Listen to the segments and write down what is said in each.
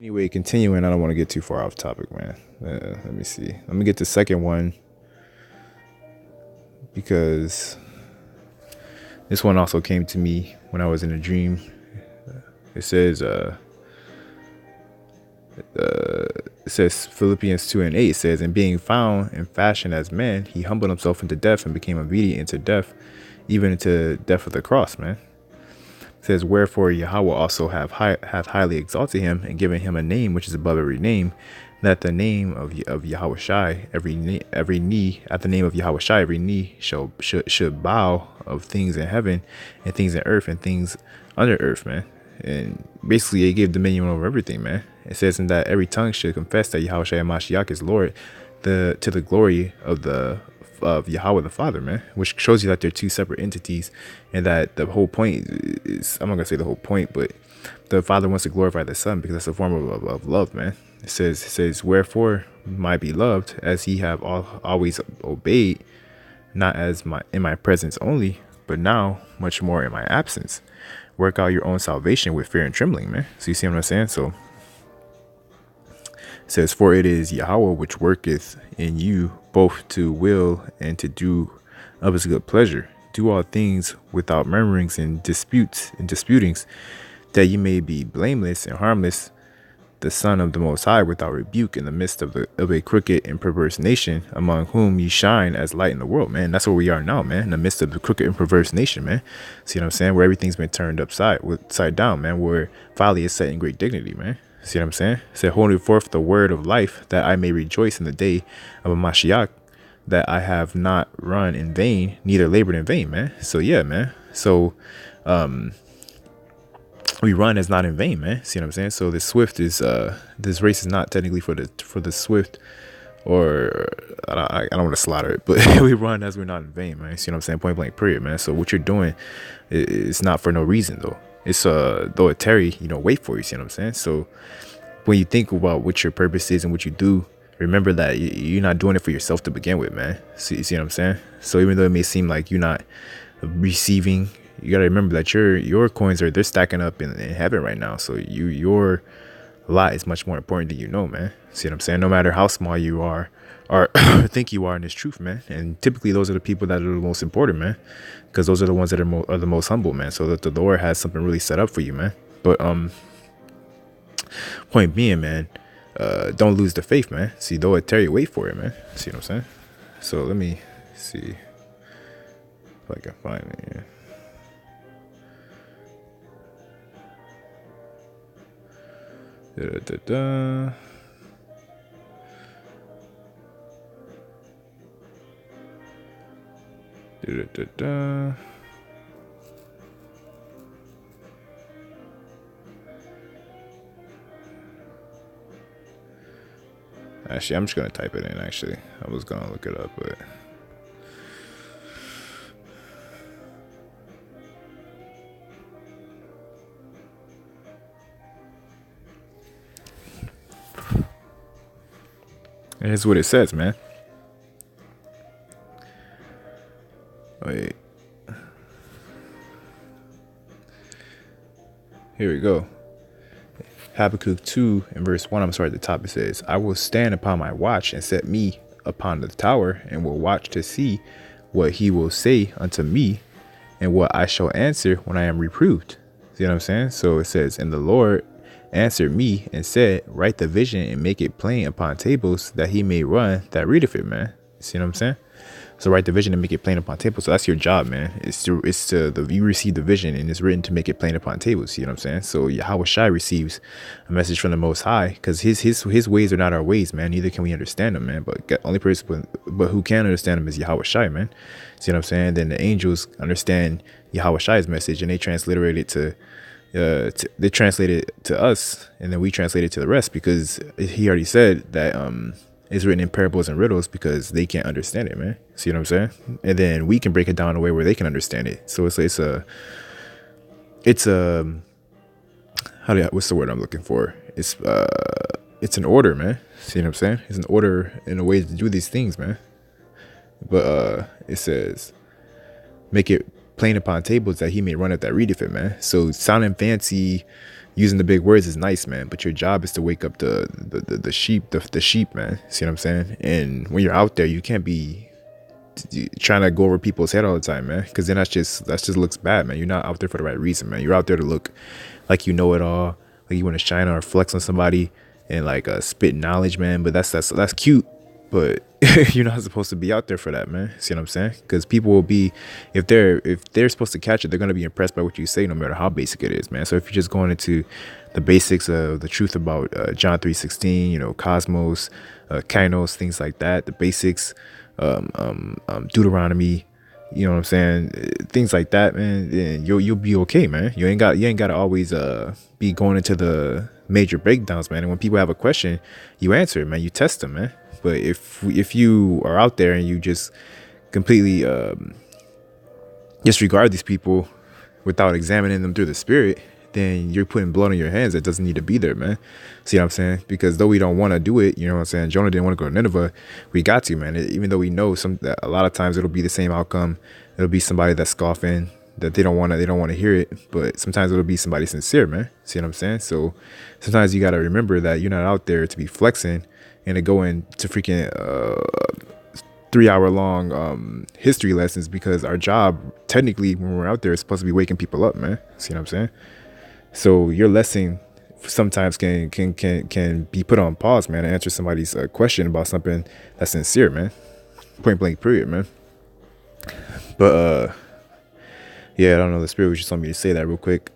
Anyway, continuing, I don't want to get too far off topic, man. Let me see. Let me get the second one because this one also came to me when I was in a dream. It says, it says Philippians 2:8 says, "And being found and fashioned as man, he humbled himself into death and became obedient into death, even into death of the cross." Man, it says, "Wherefore Yahawah also hath highly exalted him and given him a name which is above every name, that the name of YAHAWASHI every knee at the name of YAHAWASHI every knee should bow, of things in heaven and things in earth and things under earth." Man, and basically it gave dominion over everything, man. It says in that every tongue should confess that Yahawashi Mashiach is Lord, to the glory of Yahweh the Father, man, which shows you that they're two separate entities, and that the whole point is, I'm not gonna say the whole point, but the Father wants to glorify the Son because that's a form of love, man. It says, "Wherefore, my beloved, as ye have always obeyed, not as in my presence only, but now much more in my absence, work out your own salvation with fear and trembling," man. So you see what I'm saying? So it says, "For it is Yahweh which worketh in you both to will and to do of his good pleasure. Do all things without murmurings and disputings, that ye may be blameless and harmless, the Son of the Most High, without rebuke, in the midst of a crooked and perverse nation, among whom ye shine as light in the world," man. That's where we are now, man, in the midst of the crooked and perverse nation, man. See what I'm saying? Where everything's been turned upside down, man. Where folly is set in great dignity, man. See what I'm saying? It said, "Holding forth the word of life, that I may rejoice in the day of a Mashiach, that I have not run in vain, neither labored in vain," man. So yeah, man. So we run as not in vain, man. See what I'm saying? So this race is not technically for the swift, or I don't want to slaughter it, but we run as we're not in vain, man. See what I'm saying? Point blank, period, man. So what you're doing is not for no reason, though. It's though it tarry, wait for you. See what I'm saying? So when you think about what your purpose is and what you do, remember that you're not doing it for yourself to begin with, man. See what I'm saying? So even though it may seem like you're not receiving, you gotta remember that your coins they're stacking up in heaven right now. So your lot is much more important than man. See what I'm saying? No matter how small you are or think you are in this truth, man. And typically those are the people that are the most important, man, because those are the ones that are the most humble, man. So that the Lord has something really set up for you, man. But point being, man, don't lose the faith, man. See, though it tarry, wait for it, man. See what I'm saying? So let me see if I can find it here. Da-da-da-da. Da-da-da-da. Actually, I'm just gonna type it in. Actually, I was gonna look it up, but here's what it says, man. Wait. Here we go. Habakkuk 2 and verse 1, I'm sorry, at the top it says, "I will stand upon my watch and set me upon the tower, and will watch to see what he will say unto me, and what I shall answer when I am reproved." See what I'm saying? So it says, "And the Lord answered me and said, Write the vision and make it plain upon tables, that he may run that readeth it," man. See what I'm saying? So write the vision and make it plain upon tables. So that's your job, man. You receive the vision, and it's written to make it plain upon tables. See what I'm saying? So Yahawashi receives a message from the Most High, because his ways are not our ways, man. Neither can we understand them, man. But the only person, but who can understand them is Yahawashi, man. See what I'm saying? Then the angels understand Yahawashi's message, and they transliterate it they translate it to us, and then we translate it to the rest, because he already said that it's written in parables and riddles, because they can't understand it, man. See what I'm saying? And then we can break it down in a way where they can understand it. So it's what's the word I'm looking for? It's an order, man. See what I'm saying? It's an order in a way to do these things, man. But it says, make it plain upon tables, that he may run at that readeth it, man. So sounding fancy, using the big words is nice, man, but your job is to wake up the sheep, the sheep, man. See what I'm saying? And when you're out there, you can't be trying to go over people's head all the time, man, because then that just looks bad, man. You're not out there for the right reason, man. You're out there to look like you know it all, like you want to shine or flex on somebody and like spit knowledge, man. But that's cute, but you're not supposed to be out there for that, man. See what I'm saying? Because people will be, if they're supposed to catch it, they're gonna be impressed by what you say, no matter how basic it is, man. So if you're just going into the basics of the truth about John 3:16, you know, cosmos, kainos, things like that, the basics, Deuteronomy, you know what I'm saying, things like that, man, then you'll be okay, man. You ain't got to always be going into the major breakdowns, man. And when people have a question, you answer it, man. You test them, man. But if you are out there and you just completely disregard these people without examining them through the spirit, then you're putting blood on your hands that doesn't need to be there, man. See what I'm saying? Because though we don't want to do it, you know what I'm saying, Jonah didn't want to go to Nineveh, we got to, man. Even though we know a lot of times it'll be the same outcome. It'll be somebody that's scoffing, that they don't want to hear it, but sometimes it'll be somebody sincere, man. See what I'm saying? So sometimes you got to remember that you're not out there to be flexing and to go into freaking 3-hour long history lessons, because our job technically when we're out there is supposed to be waking people up, man. See what I'm saying? So your lesson sometimes can be put on pause, man, and answer somebody's question about something that's sincere, man. Point blank, period, man. But yeah, I don't know, the spirit was just telling me to say that real quick.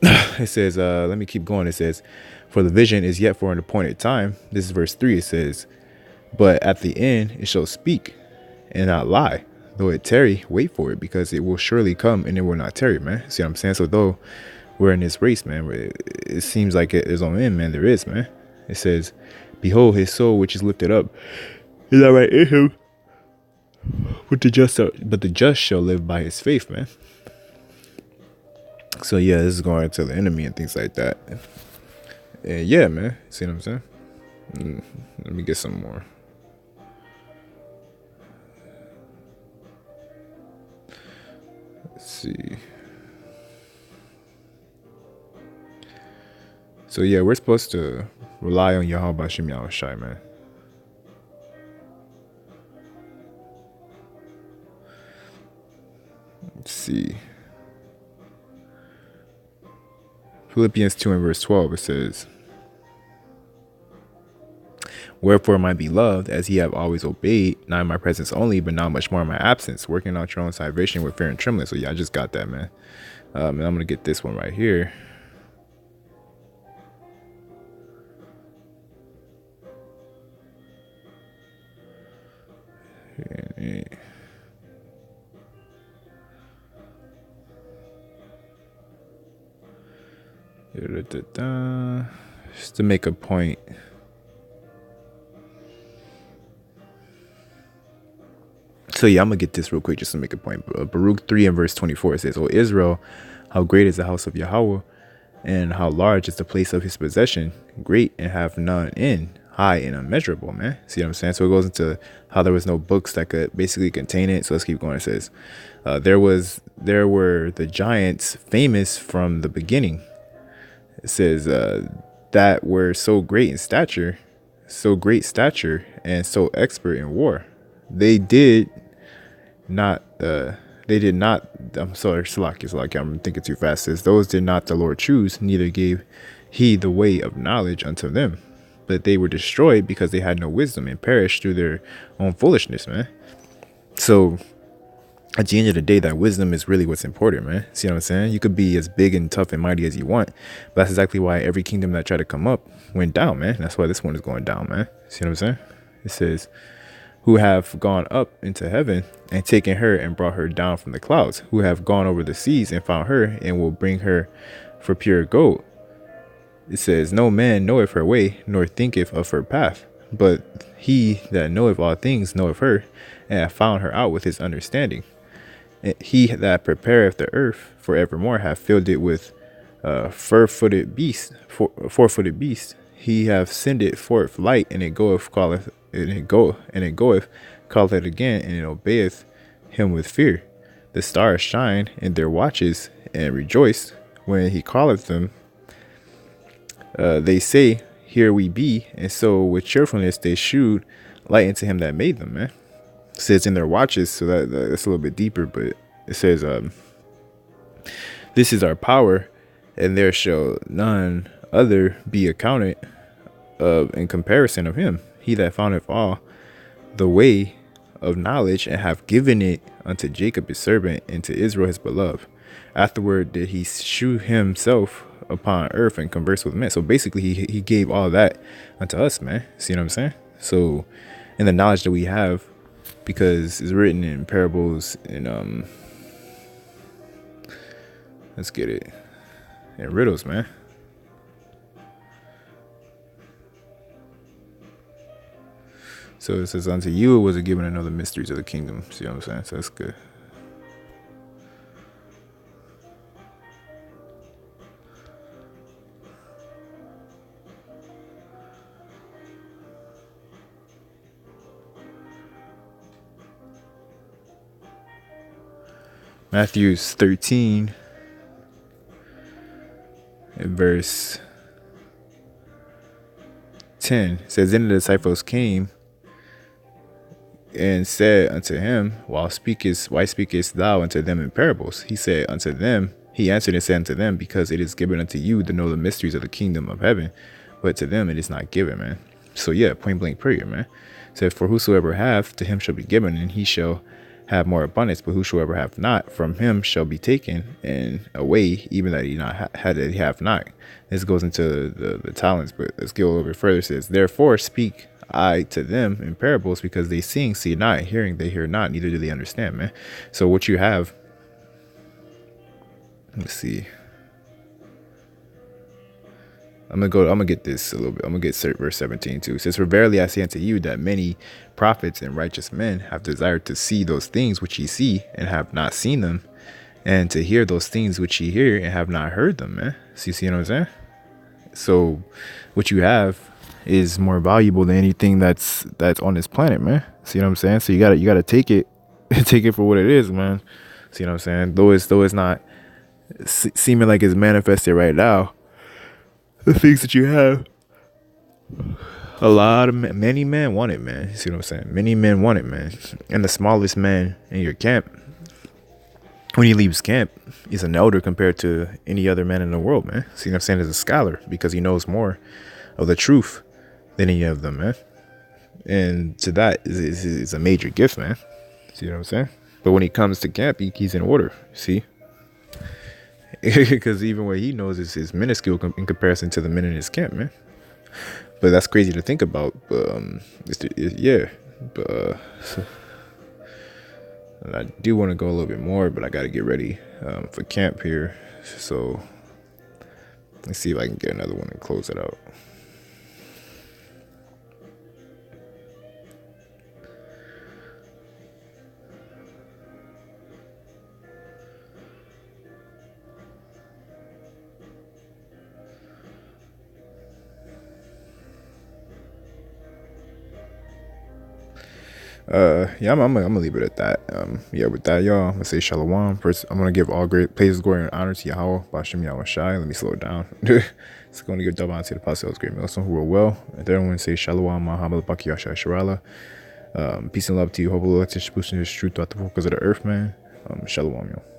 It says, let me keep going. It says, for the vision is yet for an appointed time. This is verse 3. It says, but at the end it shall speak and not lie. Though it tarry, wait for it, because it will surely come and it will not tarry, man. See what I'm saying? So though we're in this race, man, where it seems like there's no end, man, there is, man. It says, behold, his soul which is lifted up is not right in him, but the just shall live by his faith, man. So yeah, this is going to the enemy and things like that. And yeah, man, see what I'm saying? Let me get some more. Let's see. So yeah, we're supposed to rely on YAHAWASHI, man. Let's see. Philippians 2 and verse 12, it says, wherefore, my beloved, as ye have always obeyed, not in my presence only, but now much more in my absence, working out your own salvation with fear and trembling. So yeah, I just got that, man. And I'm going to get this one right here. Just to make a point. So yeah, I'm gonna get this real quick just to make a point. Baruch 3 and verse 24, it says, O Israel, how great is the house of Yahweh, and how large is the place of his possession, great and have none end, high and unmeasurable, man. See what I'm saying? So it goes into how there was no books that could basically contain it. So let's keep going. It says, there were the giants famous from the beginning. It says that were so great stature, and so expert in war. They did not. I'm sorry, Salaki, I'm thinking too fast. It says, those did not the Lord choose, neither gave he the way of knowledge unto them. But they were destroyed because they had no wisdom, and perished through their own foolishness, man. So at the end of the day, that wisdom is really what's important, man. See what I'm saying? You could be as big and tough and mighty as you want, but that's exactly why every kingdom that tried to come up went down, man. That's why this one is going down, man. See what I'm saying? It says, who have gone up into heaven and taken her and brought her down from the clouds, who have gone over the seas and found her and will bring her for pure gold. It says, no man knoweth her way, nor thinketh of her path, but he that knoweth all things knoweth her, and hath found her out with his understanding. And he that prepareth the earth for evermore hath filled it with four-footed beasts. He hath sended forth light, and it goeth, calleth, and it goeth, calleth it again, and it obeyeth him with fear. The stars shine in their watches, and rejoice when he calleth them, They say, here we be, and so with cheerfulness they shewed light into him that made them, man. It says in their watches, so that's a little bit deeper, but it says, this is our power, and there shall none other be accounted of in comparison of him. He that foundeth all the way of knowledge, and have given it unto Jacob his servant, and to Israel his beloved. Afterward did he shew himself upon earth and converse with men. So basically he gave all that unto us, man. See what I'm saying? So in the knowledge that we have, because it's written in parables and let's get it, in riddles, man. So it says, unto you was it given another mysteries of the kingdom. See what I'm saying? So that's good. Matthew 13 and verse 10 says, then the disciples came and said unto him, why speakest thou unto them in parables? He said unto them, he answered and said unto them, because it is given unto you to know the mysteries of the kingdom of heaven, but to them it is not given, man. So yeah, point blank period, man. It said, for whosoever hath, to him shall be given, and he shall have more abundance, but whosoever hath not, from him shall be taken and away, even that he not had that he have not. This goes into the talents, but let's go a little bit further. It says, therefore speak I to them in parables, because they seeing see not, hearing they hear not, neither do they understand, man. So what you have, let's see, I'm gonna get this a little bit. I'm gonna get verse 17 too. It says, for verily I say unto you that many prophets and righteous men have desired to see those things which ye see and have not seen them, and to hear those things which ye hear and have not heard them, man. See what I'm saying? So what you have is more valuable than anything that's on this planet, man. See what I'm saying? So you gotta take it take it for what it is, man. See what I'm saying? Though it's not seeming like it's manifested right now, the things that you have, many men want it, man. You see what I'm saying? Many men want it, man. And the smallest man in your camp, when he leaves camp, he's an elder compared to any other man in the world, man. See what I'm saying? As a scholar, because he knows more of the truth than any of them, man. And to that is a major gift, man. See what I'm saying? But when he comes to camp, he's in order. See? Because even what he knows is minuscule in comparison to the men in his camp, man. But that's crazy to think about. But yeah. But I do want to go a little bit more, but I got to get ready for camp here. So let's see if I can get another one and close it out. Yeah, I'm gonna leave it at that. Yeah, with that, y'all, I'm gonna say shalom. First, I'm gonna give all great praises, glory, and honor to Yahawah, Bashem YAHAWASHI. Let me slow it down. It's going to give double honor to the apostles, GreatMillstone, who were well. And then I'm gonna say shalom, Mahamad Baki Yashai Sharala. Peace and love to you. Hope the Lord boosting His truth throughout the focus of the earth, man. Shalom, y'all.